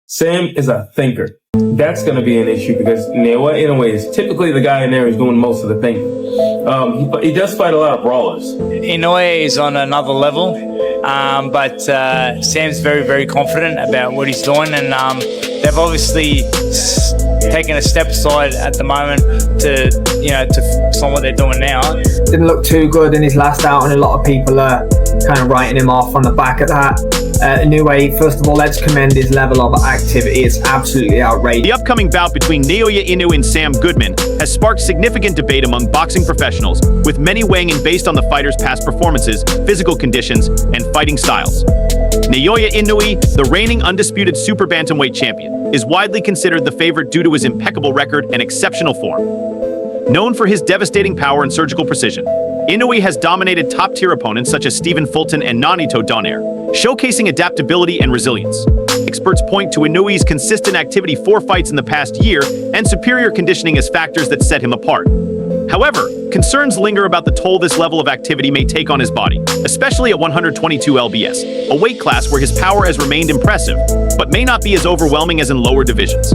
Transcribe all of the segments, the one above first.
Sam is a thinker. That's going to be an issue because Naoya Inoue is typically the guy in there who's doing most of the thinking. He does fight a lot of brawlers. Inoue is on another level, but Sam's very, very confident about what he's doing, and they've obviously taken a step aside at the moment to on what they're doing now. Didn't look too good in his last out, and a lot of people are kind of writing him off on the back of that. Inoue, first of all, let's commend his level of activity. It's absolutely outrageous. The upcoming bout between Naoya Inoue and Sam Goodman has sparked significant debate among boxing professionals, with many weighing in based on the fighters' past performances, physical conditions, and fighting styles. Naoya Inoue, the reigning undisputed super bantamweight champion, is widely considered the favorite due to his impeccable record and exceptional form. Known for his devastating power and surgical precision, Inoue has dominated top-tier opponents such as Stephen Fulton and Nonito Donaire, showcasing adaptability and resilience. Experts point to Inoue's consistent activity 4 fights in the past year and superior conditioning as factors that set him apart. However, concerns linger about the toll this level of activity may take on his body, especially at 122 lbs, a weight class where his power has remained impressive, but may not be as overwhelming as in lower divisions.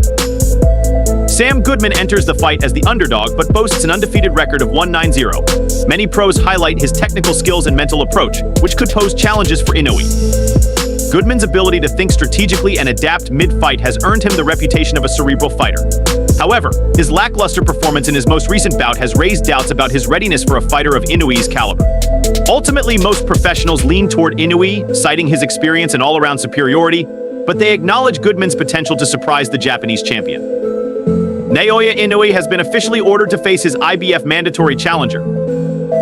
Sam Goodman enters the fight as the underdog but boasts an undefeated record of 1-9-0. Many pros highlight his technical skills and mental approach, which could pose challenges for Inoue. Goodman's ability to think strategically and adapt mid-fight has earned him the reputation of a cerebral fighter. However, his lackluster performance in his most recent bout has raised doubts about his readiness for a fighter of Inoue's caliber. Ultimately, most professionals lean toward Inoue, citing his experience and all-around superiority, but they acknowledge Goodman's potential to surprise the Japanese champion. Naoya Inoue has been officially ordered to face his IBF mandatory challenger.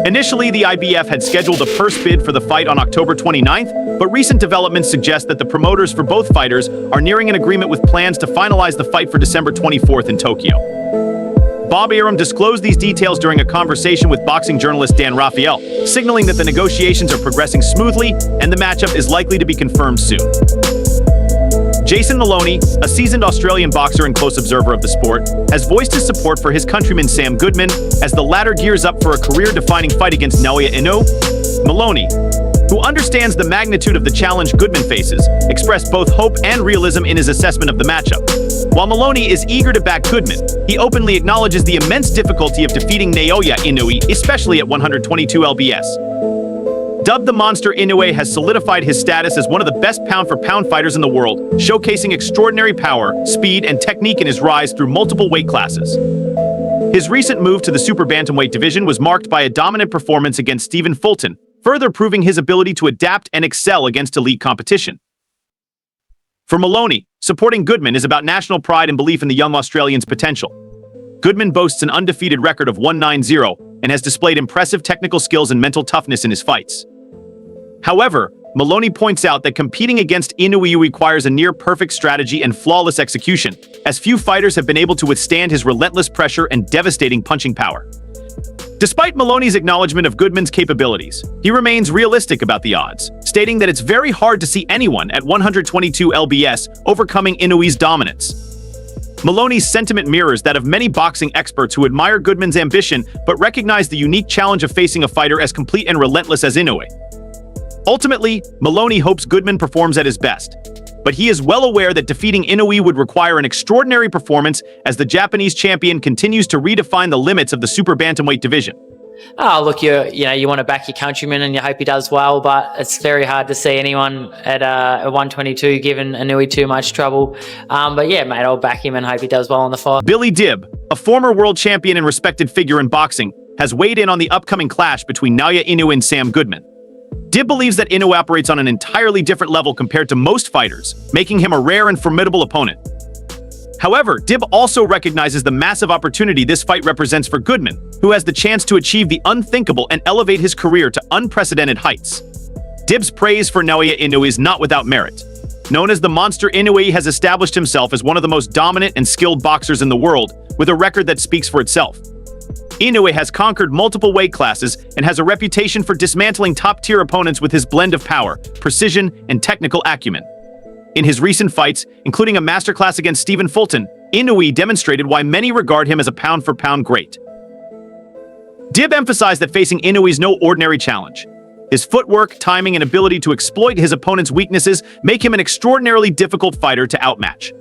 Initially, the IBF had scheduled a purse bid for the fight on October 29th, but recent developments suggest that the promoters for both fighters are nearing an agreement with plans to finalize the fight for December 24th in Tokyo. Bob Arum disclosed these details during a conversation with boxing journalist Dan Raphael, signaling that the negotiations are progressing smoothly and the matchup is likely to be confirmed soon. Jason Maloney, a seasoned Australian boxer and close observer of the sport, has voiced his support for his countryman Sam Goodman as the latter gears up for a career-defining fight against Naoya Inoue. Maloney, who understands the magnitude of the challenge Goodman faces, expressed both hope and realism in his assessment of the matchup. While Maloney is eager to back Goodman, he openly acknowledges the immense difficulty of defeating Naoya Inoue, especially at 122 lbs. Dubbed the Monster, Inoue has solidified his status as one of the best pound-for-pound fighters in the world, showcasing extraordinary power, speed, and technique in his rise through multiple weight classes. His recent move to the super bantamweight division was marked by a dominant performance against Stephen Fulton, further proving his ability to adapt and excel against elite competition. For Maloney, supporting Goodman is about national pride and belief in the young Australian's potential. Goodman boasts an undefeated record of 1-9-0 and has displayed impressive technical skills and mental toughness in his fights. However, Maloney points out that competing against Inoue requires a near-perfect strategy and flawless execution, as few fighters have been able to withstand his relentless pressure and devastating punching power. Despite Maloney's acknowledgement of Goodman's capabilities, he remains realistic about the odds, stating that it's very hard to see anyone at 122 lbs overcoming Inoue's dominance. Maloney's sentiment mirrors that of many boxing experts who admire Goodman's ambition but recognize the unique challenge of facing a fighter as complete and relentless as Inoue. Ultimately, Maloney hopes Goodman performs at his best, but he is well aware that defeating Inoue would require an extraordinary performance as the Japanese champion continues to redefine the limits of the super bantamweight division. Oh, look, you want to back your countryman and you hope he does well, but it's very hard to see anyone at 122 giving Inoue too much trouble. But yeah, mate, I'll back him and hope he does well on the fight. Billy Dibb, a former world champion and respected figure in boxing, has weighed in on the upcoming clash between Naoya Inoue and Sam Goodman. Dibb believes that Inoue operates on an entirely different level compared to most fighters, making him a rare and formidable opponent. However, Dibb also recognizes the massive opportunity this fight represents for Goodman, who has the chance to achieve the unthinkable and elevate his career to unprecedented heights. Dibb's praise for Naoya Inoue is not without merit. Known as the Monster, Inoue has established himself as one of the most dominant and skilled boxers in the world, with a record that speaks for itself. Inoue has conquered multiple weight classes and has a reputation for dismantling top-tier opponents with his blend of power, precision, and technical acumen. In his recent fights, including a masterclass against Stephen Fulton, Inoue demonstrated why many regard him as a pound-for-pound great. Dibb emphasized that facing Inoue is no ordinary challenge. His footwork, timing, and ability to exploit his opponent's weaknesses make him an extraordinarily difficult fighter to outmatch.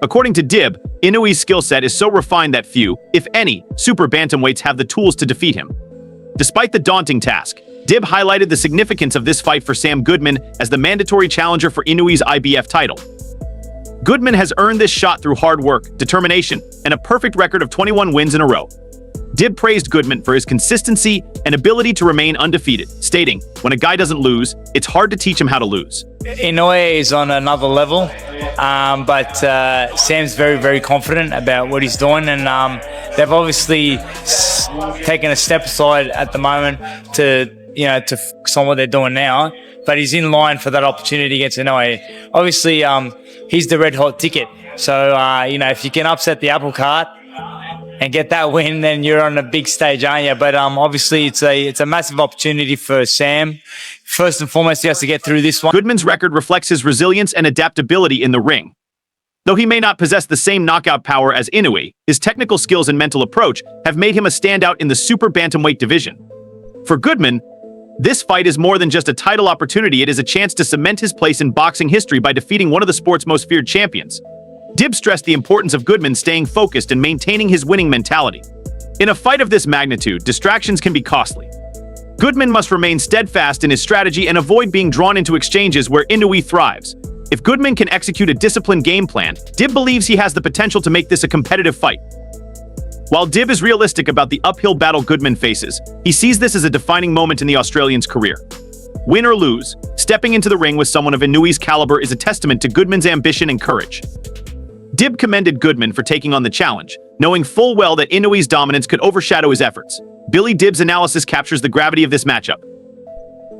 According to Dib, Inoue's skill set is so refined that few, if any, super bantamweights have the tools to defeat him. Despite the daunting task, Dib highlighted the significance of this fight for Sam Goodman as the mandatory challenger for Inoue's IBF title. Goodman has earned this shot through hard work, determination, and a perfect record of 21 wins in a row. Dib praised Goodman for his consistency and ability to remain undefeated, stating, "When a guy doesn't lose, it's hard to teach him how to lose." Inoue is on another level, but Sam's very, very confident about what he's doing, and they've obviously taken a step aside at the moment to focus on what they're doing now. But he's in line for that opportunity against Inoue. Obviously, he's the red hot ticket. So if you can upset the apple cart and get that win, then you're on a big stage, aren't you? But obviously, it's a massive opportunity for Sam. First and foremost, he has to get through this one. Goodman's record reflects his resilience and adaptability in the ring. Though he may not possess the same knockout power as Inoue, his technical skills and mental approach have made him a standout in the super bantamweight division. For Goodman, this fight is more than just a title opportunity. It is a chance to cement his place in boxing history by defeating one of the sport's most feared champions. Dib stressed the importance of Goodman staying focused and maintaining his winning mentality. In a fight of this magnitude, distractions can be costly. Goodman must remain steadfast in his strategy and avoid being drawn into exchanges where Inoue thrives. If Goodman can execute a disciplined game plan, Dib believes he has the potential to make this a competitive fight. While Dib is realistic about the uphill battle Goodman faces, he sees this as a defining moment in the Australian's career. Win or lose, stepping into the ring with someone of Inoue's caliber is a testament to Goodman's ambition and courage. Dib commended Goodman for taking on the challenge, knowing full well that Inoue's dominance could overshadow his efforts. Billy Dib's analysis captures the gravity of this matchup.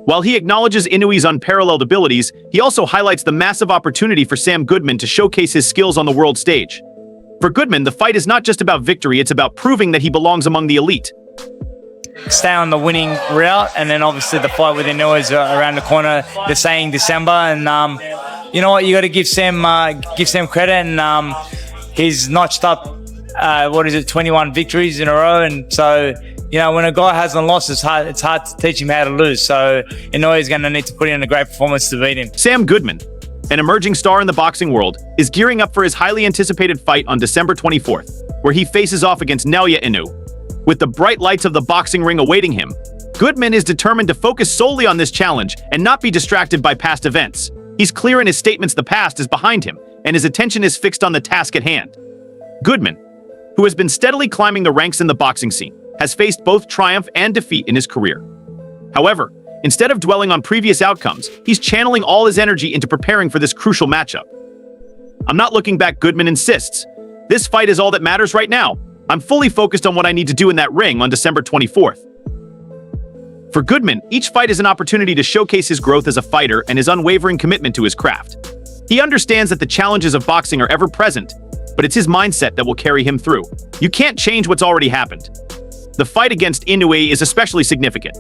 While he acknowledges Inoue's unparalleled abilities, he also highlights the massive opportunity for Sam Goodman to showcase his skills on the world stage. For Goodman, the fight is not just about victory, it's about proving that he belongs among the elite. Stay on the winning route, and then obviously the fight with Inoue is around the corner. They're saying December, and you know what? You got to give Sam credit, and he's notched up 21 victories in a row, and so when a guy hasn't lost, it's hard to teach him how to lose. So Inoue is going to need to put in a great performance to beat him. Sam Goodman, an emerging star in the boxing world, is gearing up for his highly anticipated fight on December 24th, where he faces off against Naoya Inoue. With the bright lights of the boxing ring awaiting him, Goodman is determined to focus solely on this challenge and not be distracted by past events. He's clear in his statements the past is behind him, and his attention is fixed on the task at hand. Goodman, who has been steadily climbing the ranks in the boxing scene, has faced both triumph and defeat in his career. However, instead of dwelling on previous outcomes, he's channeling all his energy into preparing for this crucial matchup. "I'm not looking back," Goodman insists. "This fight is all that matters right now. I'm fully focused on what I need to do in that ring on December 24th. For Goodman, each fight is an opportunity to showcase his growth as a fighter and his unwavering commitment to his craft. He understands that the challenges of boxing are ever present, but it's his mindset that will carry him through. You can't change what's already happened. The fight against Inoue is especially significant.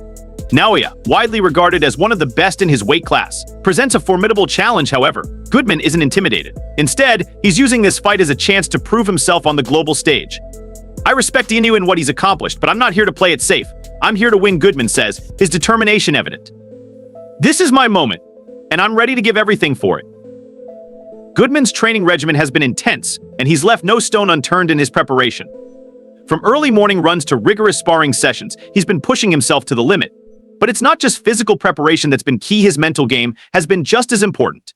Naoya, widely regarded as one of the best in his weight class, presents a formidable challenge. However, Goodman isn't intimidated. Instead, he's using this fight as a chance to prove himself on the global stage. "I respect Inoue and what he's accomplished, but I'm not here to play it safe. I'm here to win," Goodman says, his determination evident. "This is my moment, and I'm ready to give everything for it." Goodman's training regimen has been intense, and he's left no stone unturned in his preparation. From early morning runs to rigorous sparring sessions, he's been pushing himself to the limit. But it's not just physical preparation that's been key. His mental game has been just as important.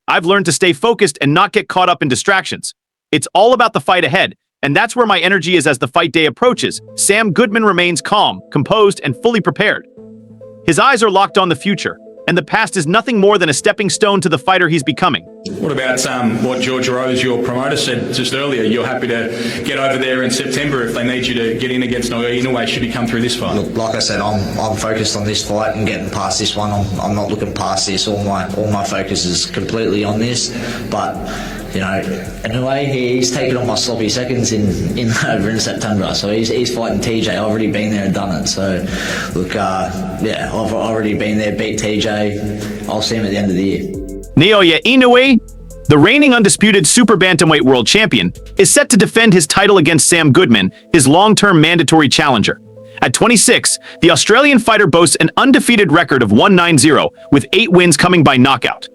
"I've learned to stay focused and not get caught up in distractions. It's all about the fight ahead, and that's where my energy is as the fight day approaches." Sam Goodman remains calm, composed, and fully prepared. His eyes are locked on the future, and the past is nothing more than a stepping stone to the fighter he's becoming. What about what George Rose, your promoter, said just earlier? You're happy to get over there in September if they need you to get in against Naoya Inoue should he come through this fight? Look, like I said, I'm focused on this fight and getting past this one. I'm not looking past this. All my focus is completely on this. But Inoue, he's taken on my sloppy seconds over in September. So he's fighting TJ. I've already been there and done it. So look, I've already been there, beat TJ. I'll see him at the end of the year. Naoya Inoue, the reigning undisputed super bantamweight world champion, is set to defend his title against Sam Goodman, his long-term mandatory challenger. At 26, the Australian fighter boasts an undefeated record of 1-9-0, with 8 wins coming by knockout.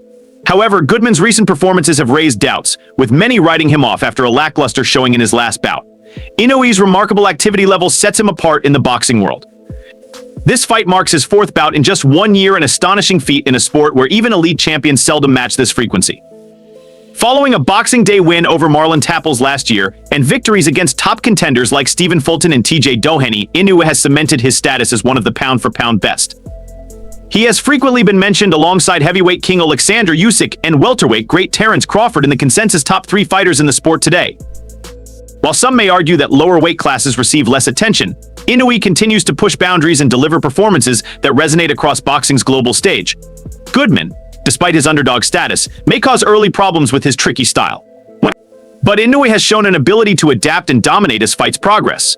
However, Goodman's recent performances have raised doubts, with many writing him off after a lackluster showing in his last bout. Inoue's remarkable activity level sets him apart in the boxing world. This fight marks his 4th bout in just 1 year, an astonishing feat in a sport where even elite champions seldom match this frequency. Following a Boxing Day win over Marlon Tapples last year, and victories against top contenders like Stephen Fulton and TJ Doheny, Inoue has cemented his status as one of the pound-for-pound best. He has frequently been mentioned alongside heavyweight king Alexander Usyk and welterweight great Terence Crawford in the consensus top 3 fighters in the sport today. While some may argue that lower weight classes receive less attention, Inoue continues to push boundaries and deliver performances that resonate across boxing's global stage. Goodman, despite his underdog status, may cause early problems with his tricky style. But Inoue has shown an ability to adapt and dominate as fights progress.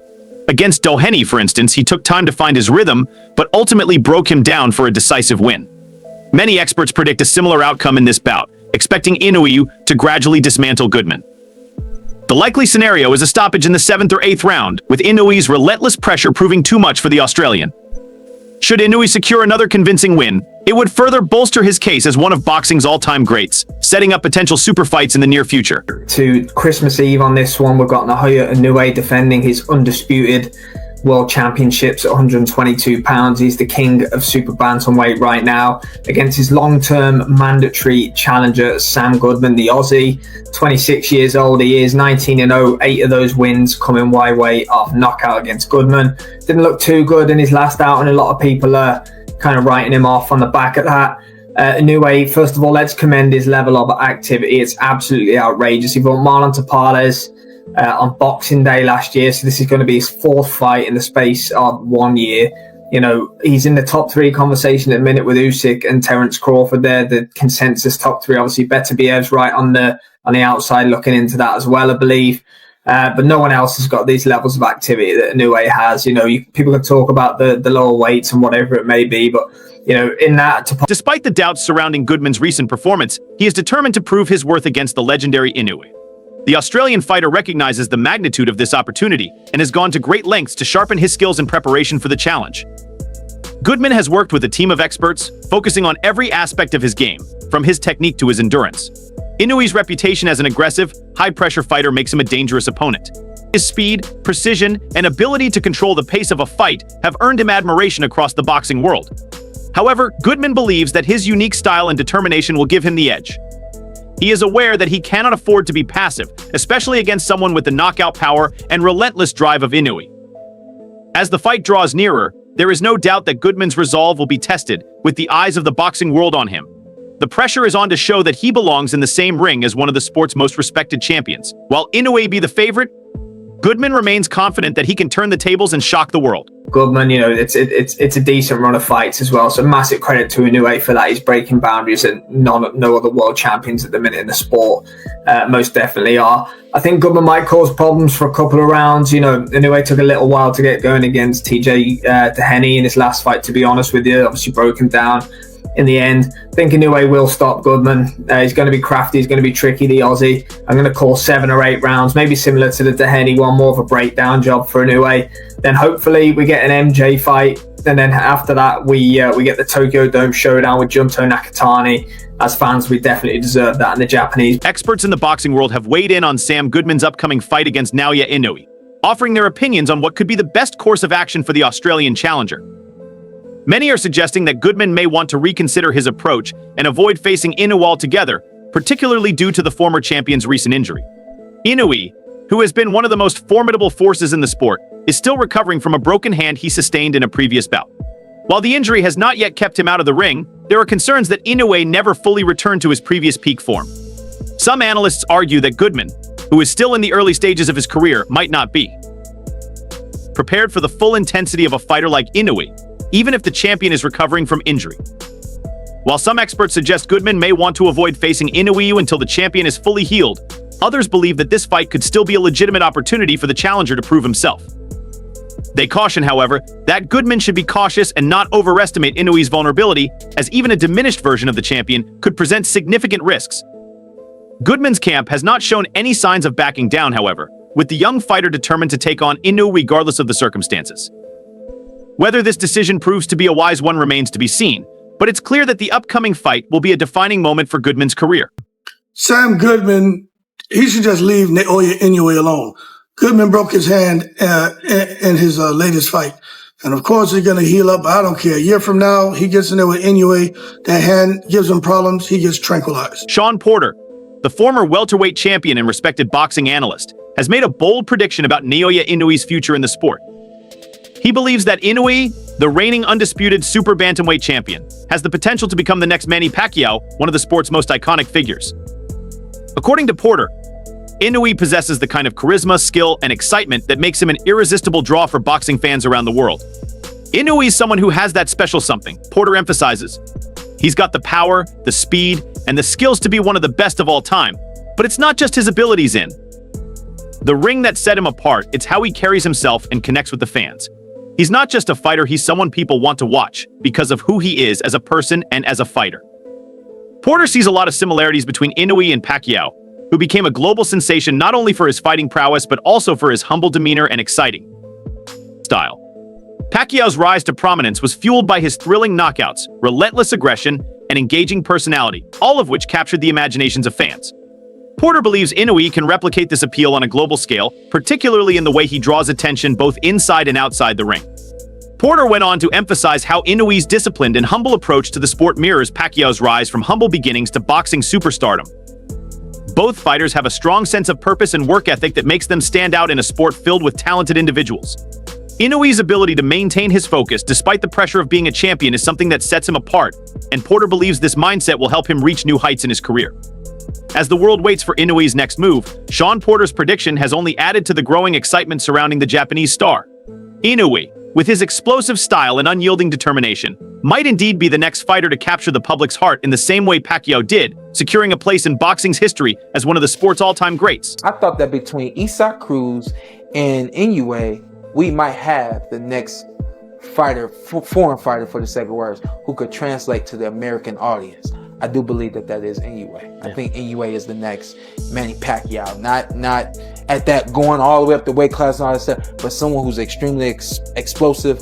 Against Doheny, for instance, he took time to find his rhythm, but ultimately broke him down for a decisive win. Many experts predict a similar outcome in this bout, expecting Inoue to gradually dismantle Goodman. The likely scenario is a stoppage in the 7th or 8th round, with Inoue's relentless pressure proving too much for the Australian. Should Inoue secure another convincing win, it would further bolster his case as one of boxing's all-time greats, setting up potential super fights in the near future. To Christmas Eve on this one, we've got Naoya Inoue defending his undisputed world championships at 122 pounds. He's the king of super bantamweight right now, against his long-term mandatory challenger Sam Goodman, the Aussie. 26 years old he is, 19-0, 8 of those wins coming way off knockout against Goodman. Didn't look too good in his last out, and a lot of people are kind of writing him off on the back of that. Inoue, first of all, let's commend his level of activity. It's absolutely outrageous. He fought Marlon Tappales on Boxing Day last year, so this is going to be his 4th fight in the space of 1 year. You know, he's in the top 3 conversation at the minute with Usyk and Terence Crawford. They're the consensus top 3. Obviously, Beterbiev's right on the outside looking into that as well, I believe. But no one else has got these levels of activity that Inoue has. You know, people can talk about the lower weights and whatever it may be, but you know, in that. Despite the doubts surrounding Goodman's recent performance, he is determined to prove his worth against the legendary Inoue. The Australian fighter recognizes the magnitude of this opportunity and has gone to great lengths to sharpen his skills in preparation for the challenge. Goodman has worked with a team of experts, focusing on every aspect of his game, from his technique to his endurance. Inoue's reputation as an aggressive, high-pressure fighter makes him a dangerous opponent. His speed, precision, and ability to control the pace of a fight have earned him admiration across the boxing world. However, Goodman believes that his unique style and determination will give him the edge. He is aware that he cannot afford to be passive, especially against someone with the knockout power and relentless drive of Inoue. As the fight draws nearer, there is no doubt that Goodman's resolve will be tested, with the eyes of the boxing world on him. The pressure is on to show that he belongs in the same ring as one of the sport's most respected champions. While Inoue be the favorite, Goodman remains confident that he can turn the tables and shock the world. Goodman, you know, it's a decent run of fights as well. So massive credit to Inoue for that. He's breaking boundaries that no other world champions at the minute in the sport most definitely are. I think Goodman might cause problems for a couple of rounds. You know, Inoue took a little while to get going against TJ Doheny in his last fight, to be honest with you. Obviously broke him down in the end. I think Inoue will stop Goodman. He's going to be crafty. He's going to be tricky, the Aussie. I'm going to call 7 or 8 rounds, maybe similar to the Doheny one, more of a breakdown job for Inoue. Then hopefully we get an MJ fight. And then after that, we get the Tokyo Dome showdown with Junto Nakatani. As fans, we definitely deserve that in the Japanese. Experts in the boxing world have weighed in on Sam Goodman's upcoming fight against Naoya Inoue, offering their opinions on what could be the best course of action for the Australian challenger. Many are suggesting that Goodman may want to reconsider his approach and avoid facing Inoue altogether, particularly due to the former champion's recent injury. Inoue, who has been one of the most formidable forces in the sport, is still recovering from a broken hand he sustained in a previous bout. While the injury has not yet kept him out of the ring, there are concerns that Inoue never fully returned to his previous peak form. Some analysts argue that Goodman, who is still in the early stages of his career, might not be prepared for the full intensity of a fighter like Inoue, even if the champion is recovering from injury. While some experts suggest Goodman may want to avoid facing Inoue until the champion is fully healed, others believe that this fight could still be a legitimate opportunity for the challenger to prove himself. They caution, however, that Goodman should be cautious and not overestimate Inoue's vulnerability, as even a diminished version of the champion could present significant risks. Goodman's camp has not shown any signs of backing down, however, with the young fighter determined to take on Inoue regardless of the circumstances. Whether this decision proves to be a wise one remains to be seen, but it's clear that the upcoming fight will be a defining moment for Goodman's career. Sam Goodman, he should just leave Naoya Inoue alone. Goodman broke his hand in his latest fight. And of course, he's going to heal up. I don't care. A year from now, he gets in there with Inoue. That hand gives him problems. He gets tranquilized. Shawn Porter, the former welterweight champion and respected boxing analyst, has made a bold prediction about Naoya Inoue's future in the sport. He believes that Inoue, the reigning undisputed super bantamweight champion, has the potential to become the next Manny Pacquiao, one of the sport's most iconic figures. According to Porter, Inoue possesses the kind of charisma, skill, and excitement that makes him an irresistible draw for boxing fans around the world. Inoue is someone who has that special something, Porter emphasizes. He's got the power, the speed, and the skills to be one of the best of all time. But it's not just his abilities in the ring that set him apart, it's how he carries himself and connects with the fans. He's not just a fighter, he's someone people want to watch because of who he is as a person and as a fighter. Porter sees a lot of similarities between Inoue and Pacquiao, who became a global sensation not only for his fighting prowess but also for his humble demeanor and exciting style. Pacquiao's rise to prominence was fueled by his thrilling knockouts, relentless aggression, and engaging personality, all of which captured the imaginations of fans. Porter believes Inoue can replicate this appeal on a global scale, particularly in the way he draws attention both inside and outside the ring. Porter went on to emphasize how Inoue's disciplined and humble approach to the sport mirrors Pacquiao's rise from humble beginnings to boxing superstardom. Both fighters have a strong sense of purpose and work ethic that makes them stand out in a sport filled with talented individuals. Inoue's ability to maintain his focus despite the pressure of being a champion is something that sets him apart, and Porter believes this mindset will help him reach new heights in his career. As the world waits for Inoue's next move, Shawn Porter's prediction has only added to the growing excitement surrounding the Japanese star. Inoue, with his explosive style and unyielding determination, might indeed be the next fighter to capture the public's heart in the same way Pacquiao did, securing a place in boxing's history as one of the sport's all-time greats. I thought that between Isaac Cruz and Inoue, we might have the next fighter, foreign fighter for the sake of words, who could translate to the American audience. I do believe that is Inoue. I think Inoue is the next Manny Pacquiao. Not at that going all the way up the weight class and all that stuff, but someone who's extremely explosive,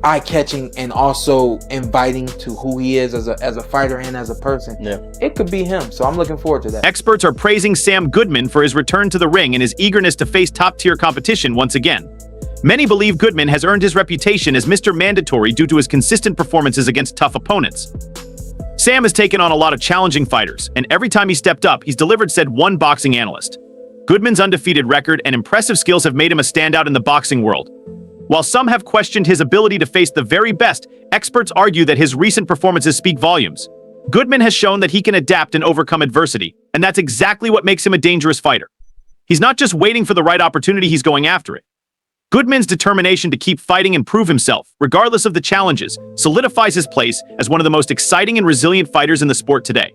eye-catching, and also inviting to who he is as a fighter and as a person. It could be him, so I'm looking forward to that. Experts are praising Sam Goodman for his return to the ring and his eagerness to face top-tier competition once again. Many believe Goodman has earned his reputation as Mr. Mandatory due to his consistent performances against tough opponents. Sam has taken on a lot of challenging fighters, and every time he stepped up, he's delivered, said one boxing analyst. Goodman's undefeated record and impressive skills have made him a standout in the boxing world. While some have questioned his ability to face the very best, experts argue that his recent performances speak volumes. Goodman has shown that he can adapt and overcome adversity, and that's exactly what makes him a dangerous fighter. He's not just waiting for the right opportunity, he's going after it. Goodman's determination to keep fighting and prove himself, regardless of the challenges, solidifies his place as one of the most exciting and resilient fighters in the sport today.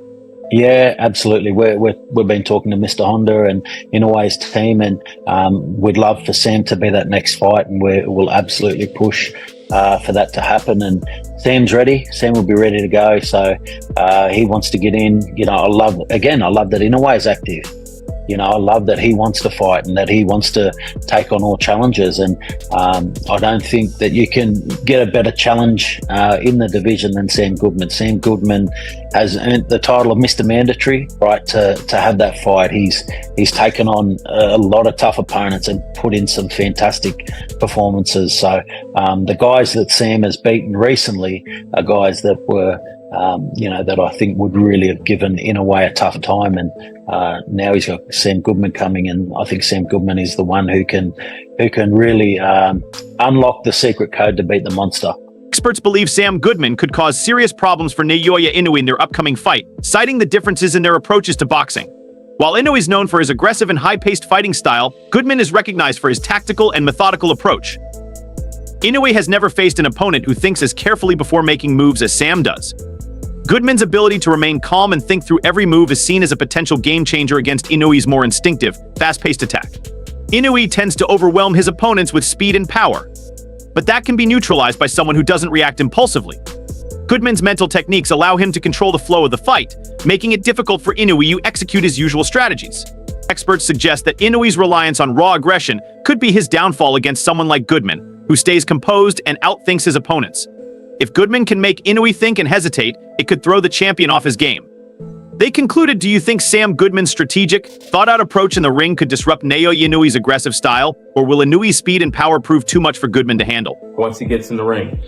Yeah, absolutely. We've been talking to Mr. Honda and Inoue's team, and we'd love for Sam to be that next fight, and we'll absolutely push for that to happen. And Sam's ready. Sam will be ready to go. So he wants to get in. I love that Inoue is active. I love that he wants to fight and that he wants to take on all challenges. And I don't think that you can get a better challenge in the division than Sam Goodman. Sam Goodman has earned the title of Mr. Mandatory, right, to have that fight. He's taken on a lot of tough opponents and put in some fantastic performances. So the guys that Sam has beaten recently are guys that were that I think would really have given Inoue a tough time, and now he's got Sam Goodman coming, and I think Sam Goodman is the one who can really unlock the secret code to beat the monster. Experts believe Sam Goodman could cause serious problems for Naoya Inoue in their upcoming fight, citing the differences in their approaches to boxing. While Inoue is known for his aggressive and high-paced fighting style, Goodman is recognized for his tactical and methodical approach. Inoue has never faced an opponent who thinks as carefully before making moves as Sam does. Goodman's ability to remain calm and think through every move is seen as a potential game-changer against Inoue's more instinctive, fast-paced attack. Inoue tends to overwhelm his opponents with speed and power, but that can be neutralized by someone who doesn't react impulsively. Goodman's mental techniques allow him to control the flow of the fight, making it difficult for Inoue to execute his usual strategies. Experts suggest that Inoue's reliance on raw aggression could be his downfall against someone like Goodman, who stays composed and outthinks his opponents. If Goodman can make Inoue think and hesitate, it could throw the champion off his game. They concluded, do you think Sam Goodman's strategic, thought-out approach in the ring could disrupt Naoya Inoue's aggressive style, or will Inoue's speed and power prove too much for Goodman to handle? Once he gets in the ring,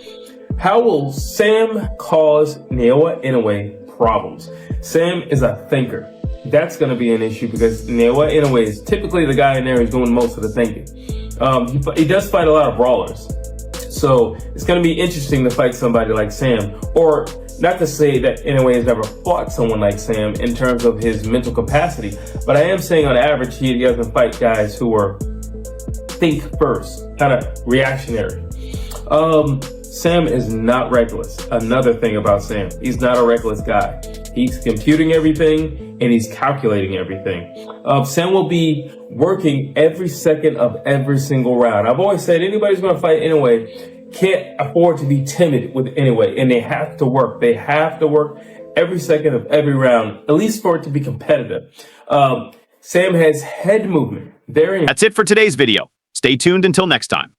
how will Sam cause Naoya Inoue problems? Sam is a thinker. That's going to be an issue because Naoya Inoue is typically the guy in there who's doing most of the thinking. He does fight a lot of brawlers. So it's going to be interesting to fight somebody like Sam, or not to say that Inoue has never fought someone like Sam in terms of his mental capacity, but I am saying on average he doesn't fight guys who are think first, kind of reactionary. Sam is not reckless. Another thing about Sam, he's not a reckless guy. He's computing everything and he's calculating everything. Sam will be working every second of every single round. I've always said anybody who's going to fight Inoue can't afford to be timid with Inoue, and they have to work. They have to work every second of every round, at least for it to be competitive. Sam has head movement. That's it for today's video. Stay tuned until next time.